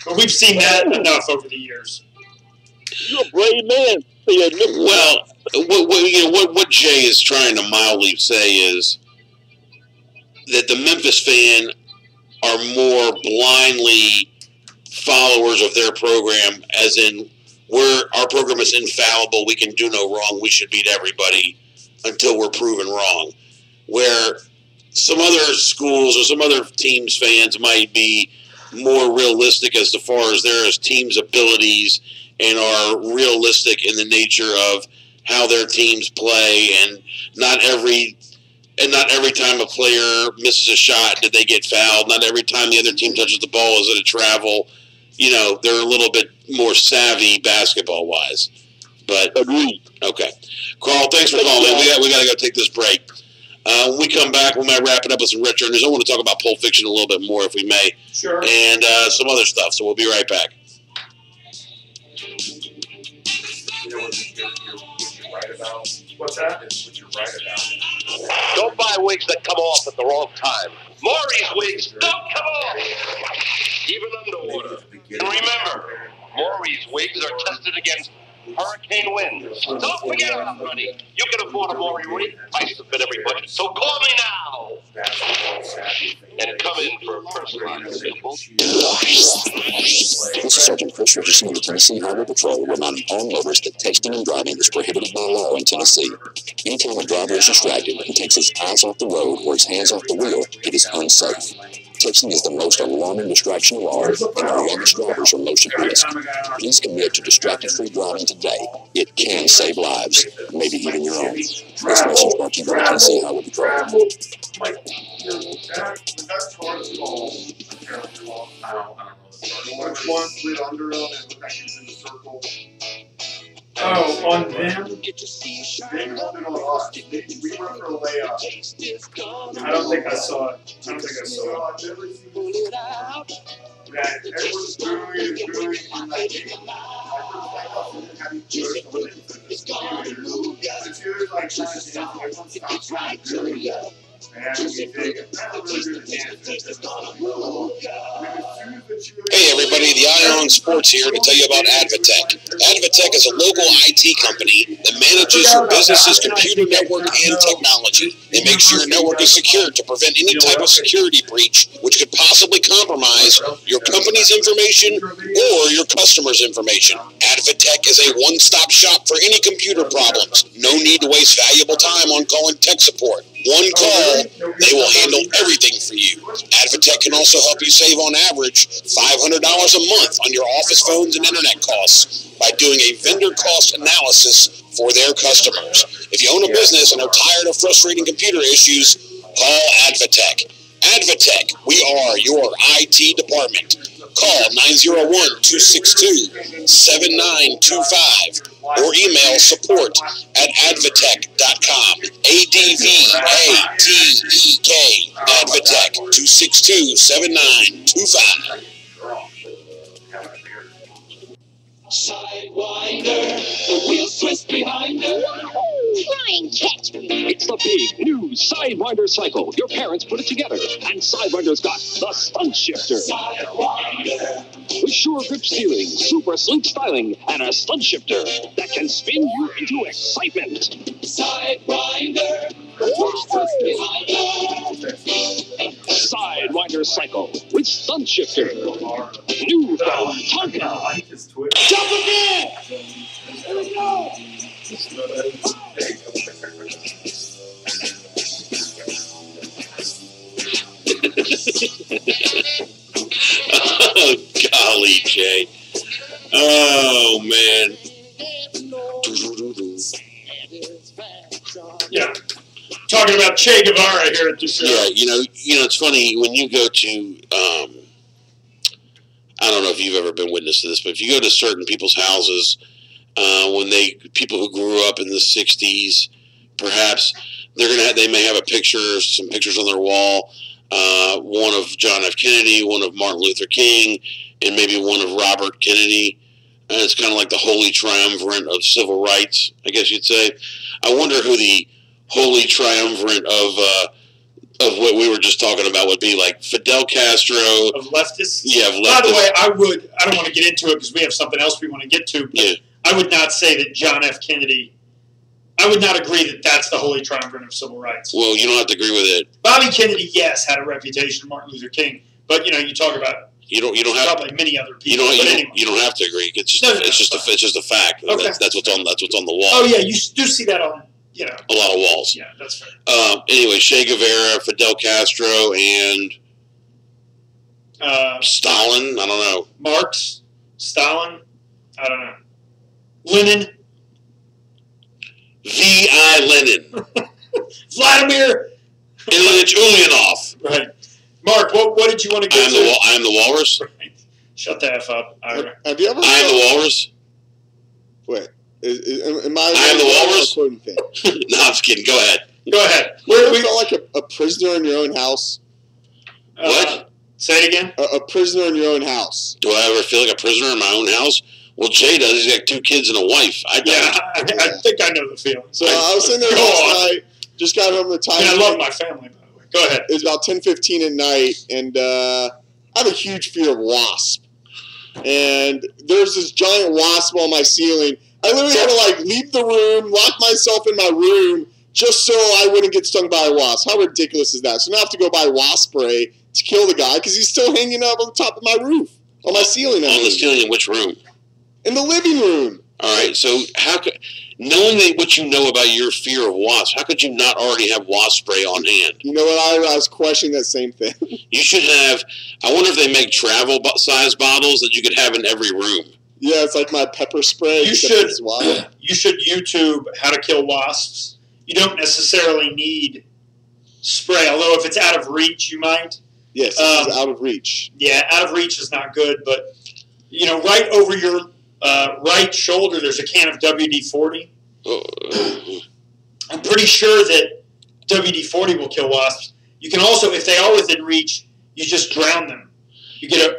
But we've seen that enough over the years. You're a brave man. Well, what Jay is trying to mildly say is that the Memphis fan are more blindly followers of their program, as in our program is infallible, we can do no wrong, we should beat everybody until we're proven wrong. Where some other schools or some other teams' fans might be more realistic as far as their team's abilities and are realistic in the nature of how their teams play, and not every time a player misses a shot did they get fouled. Not every time the other team touches the ball is it a travel. You know, they're a little bit more savvy basketball-wise. But agreed. Okay. Carl, thanks for calling. We got to go take this break. When we come back, we might wrap it up with some retro news. I want to talk about Pulp Fiction a little bit more if we may. Sure. And some other stuff, so we'll be right back. You know what you're right about? What's that? It's what you're right about. Don't buy wigs that come off at the wrong time. Maury's wigs don't come off, even underwater. And remember, Maury's wigs are tested against hurricane winds. Don't forget about money. You can afford a Maury wig. Prices fit every budget. So call me now. And come in for a personalized sample. This is Sergeant Chris Richardson of the Tennessee Highway Patrol reminding all motorists that texting and driving is prohibited by law in Tennessee. Anytime a driver is distracted and takes his eyes off the road or his hands off the wheel, it is unsafe. Texting is the most alarming distraction of all, and our youngest drivers are most at risk. Please commit to distracted-free driving today. It can save lives, maybe even your own. This message brought to you by the Tennessee Highway Patrol. Which one slid under him and looked like he was in the circle? Oh, on them? They rolled it on us. We were for a layup. I don't think I saw it. I've never seen that everyone's booing and booing and like having to go to the cheerleaders like trying to dance and everyone stops trying to do it. And we think it's not really good to dance. Hey everybody, the Ion Sports here to tell you about Advatech. Advatech is a local IT company that manages your business's computer network and technology. They make sure your network is secure to prevent any type of security breach which could possibly compromise your company's information or your customers' information. Advatech is a one-stop shop for any computer problems. No need to waste valuable time on calling tech support. One call, they will handle everything for you. Advatech can also help you save on average $500 a month on your office phones and internet costs by doing a vendor cost analysis for their customers. If you own a business and are tired of frustrating computer issues, call Advatech. Advatech, we are your IT department. Call 901-262-7925 or email support@advatech.com. ADVATEK, Advatech, 262-7925. Sidewinder, the wheels twist behind her. Try and catch me. It's the big new Sidewinder cycle. Your parents put it together, and Sidewinder's got the stunt shifter. Sidewinder. With sure grip steering, super sleek styling, and a stunt shifter that can spin you into excitement. Sidewinder, the wheels twist behind her. Sidewinder cycle with stunt shifter. New from Tonka. Jump again! Here we go! Oh, golly, Jay. Oh, man. Yeah. Talking about Che Guevara here at the show. Yeah, you know, it's funny when you go to, I don't know if you've ever been witness to this, but if you go to certain people's houses, people who grew up in the 60s, perhaps they may have some pictures on their wall, one of John F. Kennedy, one of Martin Luther King, and maybe one of Robert Kennedy. And it's kind of like the holy triumvirate of civil rights, I guess you'd say. I wonder who the holy triumvirate of what we were just talking about would be, like Fidel Castro. Of leftists? Yeah, of leftists. By the way, I don't want to get into it because we have something else we want to get to, but yeah. I would not say that John F. Kennedy, I would not agree that that's the holy triumvirate of civil rights. Well, you don't have to agree with it. Bobby Kennedy, yes, had a reputation, Martin Luther King, but you talk about you don't have probably many other people. You don't have to agree. It's just a fact. Okay. That's what's on the wall. Oh yeah, you do see that on a lot of walls. Yeah, that's fair. Anyway, Che Guevara, Fidel Castro, and Stalin. I don't know. Marx, Stalin. I don't know. Lenin. V.I. Lenin. Vladimir Ilyich Ulyanov. Right. Mark, what did you want to get to? I am the walrus. Right. Shut the F up. Have you ever? I am the walrus. Wait. Am I am the walrus. Quoting thing? No, I'm just kidding. Go ahead. Go ahead. Where we felt like a prisoner in your own house? What? Say it again. A prisoner in your own house. Do I ever feel like a prisoner in my own house? Well, Jay does. He's got 2 kids and a wife. I don't. Yeah, I think I know the feeling. So I was sitting there last night. Just got home the time. I love my family, by the way. Go ahead. It was about 10:15 at night, and I have a huge fear of wasp. And there's this giant wasp on my ceiling. I literally had to leave the room, lock myself in my room, just so I wouldn't get stung by a wasp. How ridiculous is that? So now I have to go buy wasp spray to kill the guy because he's still hanging up on the top of my roof, on my ceiling. On the ceiling in which room? In the living room. All right. So knowing what you know about your fear of wasps, how could you not already have wasp spray on hand? You know what? I was questioning that same thing. You should have. I wonder if they make travel size bottles that you could have in every room. Yeah, it's like my pepper spray. You should YouTube how to kill wasps. You don't necessarily need spray, although if it's out of reach, you might. Yes, it's out of reach. Yeah, out of reach is not good, but right over your right shoulder, there's a can of WD-40. I'm pretty sure that WD-40 will kill wasps. You can also, if they are within reach, you just drown them. You get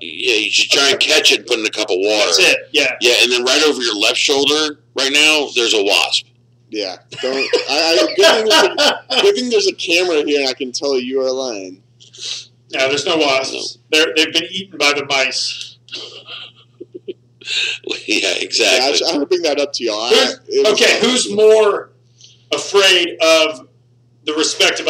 yeah, you should try and catch it and put it in a cup of water. That's it, yeah. Yeah, and then right over your left shoulder right now, there's a wasp. Yeah. Don't. Good thing there's a camera here and I can tell you are lying. No, there's no wasps. No. They've been eaten by the mice. Yeah, exactly. Yeah, I'm going to bring that up to y'all. Who's more afraid of the respective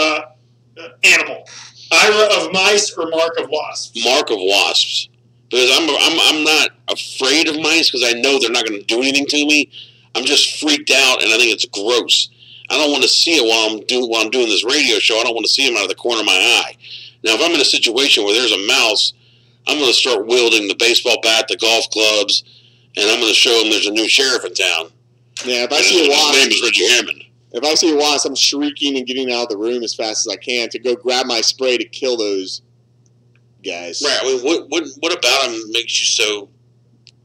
animal? Ira of mice or Mark of wasps? Mark of wasps. Because I'm not afraid of mice because I know they're not going to do anything to me. I'm just freaked out and I think it's gross. I don't want to see it while I'm doing this radio show. I don't want to see them out of the corner of my eye. Now, if I'm in a situation where there's a mouse, I'm going to start wielding the baseball bat, the golf clubs, and I'm going to show them there's a new sheriff in town. Yeah, if I see a wasp, his name is Reggie Hammond. If I see a wasp, I'm shrieking and getting out of the room as fast as I can to go grab my spray to kill those guys. Right. I mean, what about them makes you so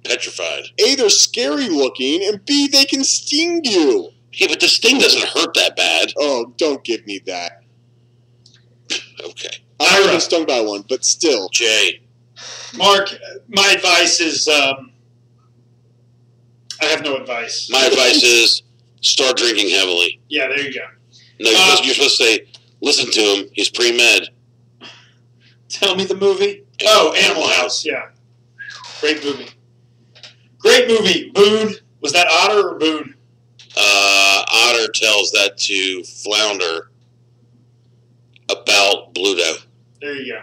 petrified? A, they're scary looking, and B, they can sting you. Yeah, but the sting doesn't hurt that bad. Oh, don't give me that. Okay. I've never been stung by one, but still. Jay. Mark, my advice is, I have no advice. My advice is start drinking heavily. Yeah, there you go. No, you're supposed to say, listen to him. He's pre-med. Tell me the movie. Animal House. Yeah. Great movie. Great movie. Boone. Was that Otter or Boone? Otter tells that to Flounder about Bluto. There you go.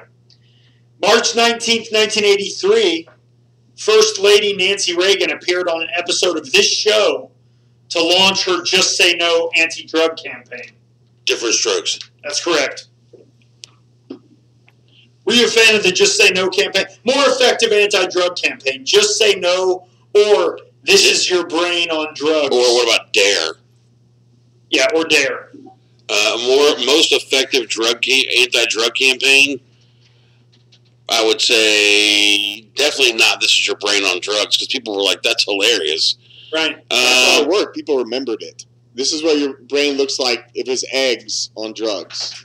March 19th, 1983, First Lady Nancy Reagan appeared on an episode of this show to launch her Just Say No anti-drug campaign. Different strokes. That's correct. Were you a fan of the Just Say No campaign? More effective anti-drug campaign. Just Say No or This Is Your Brain on Drugs. Or what about Dare? Yeah, or Dare. Most effective anti-drug campaign, I would say definitely not This Is Your Brain on Drugs, because people were like, that's hilarious. Right. That's how it worked. People remembered it. This is what your brain looks like if it's eggs on drugs.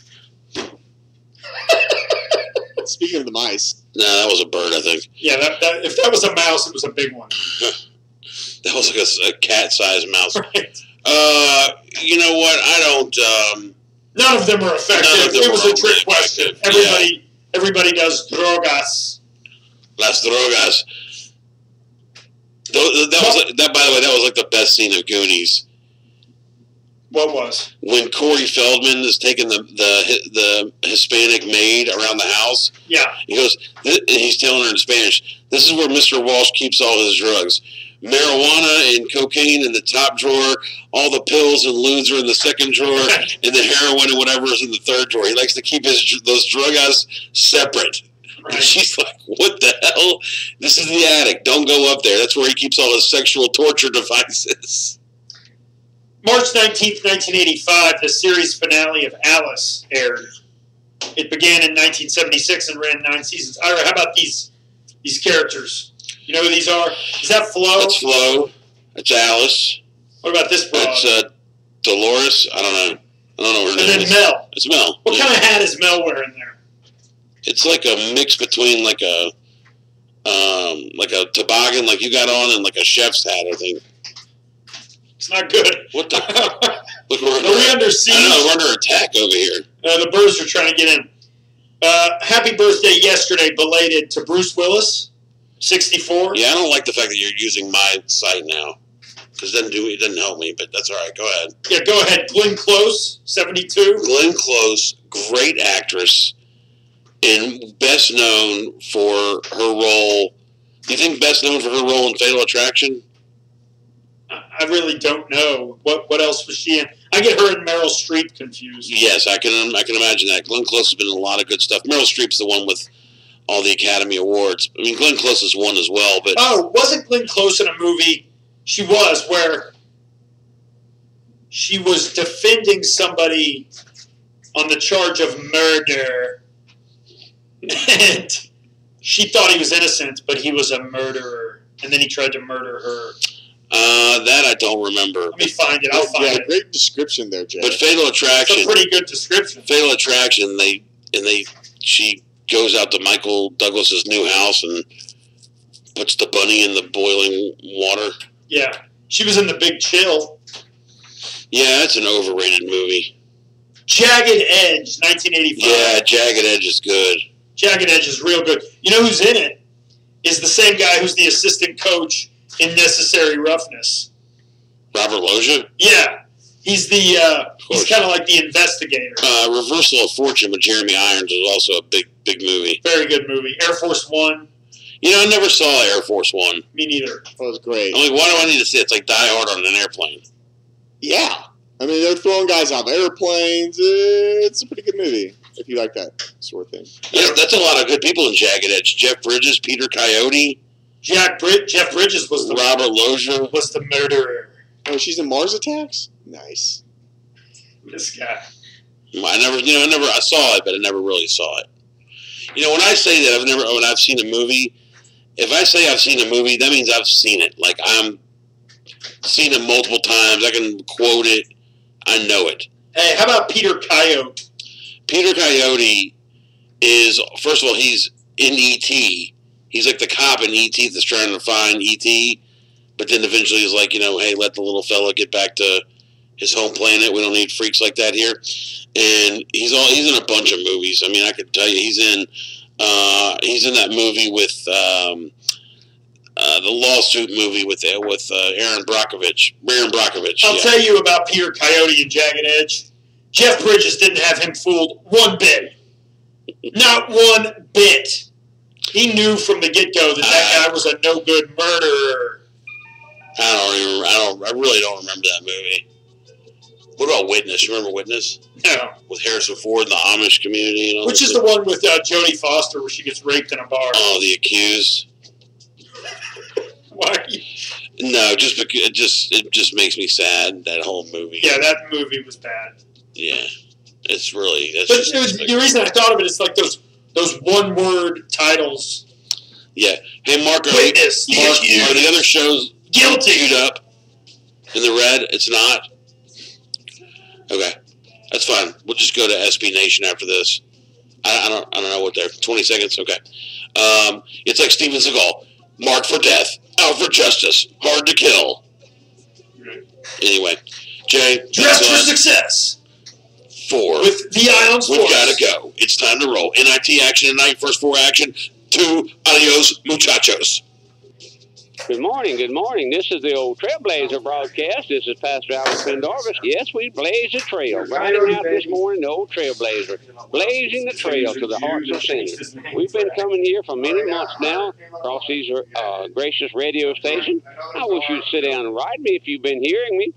Speaking of the mice. No, that was a bird, I think. Yeah, if that was a mouse, it was a big one. That was like a cat-sized mouse. Right. You know what? I don't... None of them are effective. It was a trick question. Everybody does drogas. Las drogas. That, by the way, that was like the best scene of Goonies. What was? When Corey Feldman is taking the Hispanic maid around the house. Yeah. He goes, and he's telling her in Spanish, this is where Mr. Walsh keeps all his drugs. Marijuana and cocaine in the top drawer, all the pills and ludes are in the second drawer, and the heroin and whatever is in the third drawer. He likes to keep those drug houses separate. Right. And she's like, what the hell? This is the attic. Don't go up there. That's where he keeps all his sexual torture devices. March 19th, 1985, the series finale of Alice aired. It began in 1976 and ran 9 seasons. Ira, how about these characters? You know who these are? Is that Flo? That's Flo. That's Alice. What about this broad? That's Dolores. I don't know. I don't know her name. And then Mel. It's Mel. What kind of hat is Mel wearing there? It's like a mix between like a toboggan like you got on and like a chef's hat, I think. It's not good. What the? Look, are we under siege? I know, we're under attack over here. The birds are trying to get in. Happy birthday yesterday, belated, to Bruce Willis, 64. Yeah, I don't like the fact that you're using my site now. Because it doesn't help me, but that's all right. Go ahead. Yeah, go ahead. Glenn Close, 72. Glenn Close, great actress, and best known for her role. Do you think best known for her role in Fatal Attraction? I really don't know. What else was she in? I get her and Meryl Streep confused. Yes, I can imagine that. Glenn Close has been in a lot of good stuff. Meryl Streep's the one with all the Academy Awards. I mean, Glenn Close has won as well. But wasn't Glenn Close in a movie? She was, where she was defending somebody on the charge of murder, and she thought he was innocent, but he was a murderer, and then he tried to murder her. That I don't remember. Let me find it. I'll find it. Great description there, Jay. But Fatal Attraction. It's a pretty good description. Fatal Attraction. She goes out to Michael Douglas's new house and puts the bunny in the boiling water. Yeah, she was in The Big Chill. Yeah, that's an overrated movie. Jagged Edge, 1985. Yeah, Jagged Edge is good. Jagged Edge is real good. You know who's in it? Is the same guy who's the assistant coach in Necessary Roughness. Robert Loggia? Yeah. He's he's kind of like the investigator. Reversal of Fortune with Jeremy Irons is also a big movie. Very good movie. Air Force One. You know, I never saw Air Force One. Me neither. That was great. I'm like, why do I need to see it? It's like Die Hard on an airplane. Yeah. I mean, they're throwing guys off airplanes. It's a pretty good movie, if you like that sort of thing. That's a lot of good people in Jagged Edge. Jeff Bridges, Peter Coyote. Jeff Bridges was Robert Loggia was the murderer. Oh, she's in Mars Attacks? Nice. This guy. I saw it, but I never really saw it. You know, when I say that when I've seen a movie, if I say I've seen a movie, that means I've seen it. Like, I'm seen it multiple times. I can quote it. I know it. Hey, how about Peter Coyote? Peter Coyote is, first of all, he's in E.T. He's like the cop in E.T. that's trying to find E.T., but then eventually he's like, hey, let the little fella get back to his home planet. We don't need freaks like that here. And he's in a bunch of movies. I mean, I could tell you he's in that movie with the lawsuit movie with Aaron Brockovich. I'll tell you about Peter Coyote and Jagged Edge. Jeff Bridges didn't have him fooled one bit. Not one bit. He knew from the get-go that guy was a no-good murderer. I really don't remember that movie. What about Witness? You remember Witness? No. With Harrison Ford and the Amish community and all. Which is the one with Jodie Foster where she gets raped in a bar. Oh, The Accused. Why are you... No, just because it just makes me sad, that whole movie. Yeah, that movie was bad. Yeah. It's really... the reason I thought of it is like those one-word titles. Yeah. Hey, Mark, Witness, are the other shows guilty queued up in the red? It's not? Okay. That's fine. We'll just go to SB Nation after this. I don't know what they're... 20 seconds? Okay. It's like Steven Seagal. Marked for death. Out for justice. Hard to kill. Anyway. Jay. Dressed for success. 4. With the Ion Sports. We've got to go. It's time to roll. NIT action tonight. First 4 action. 2. Adios, muchachos. Good morning, good morning. This is the old Trailblazer broadcast. This is Pastor Albert Pendarvis. Yes, we blaze the trail. Riding out this morning, the old Trailblazer. Blazing the trail to the hearts of sinners. We've been coming here for many months now across these gracious radio stations. I wish you'd sit down and ride me if you've been hearing me.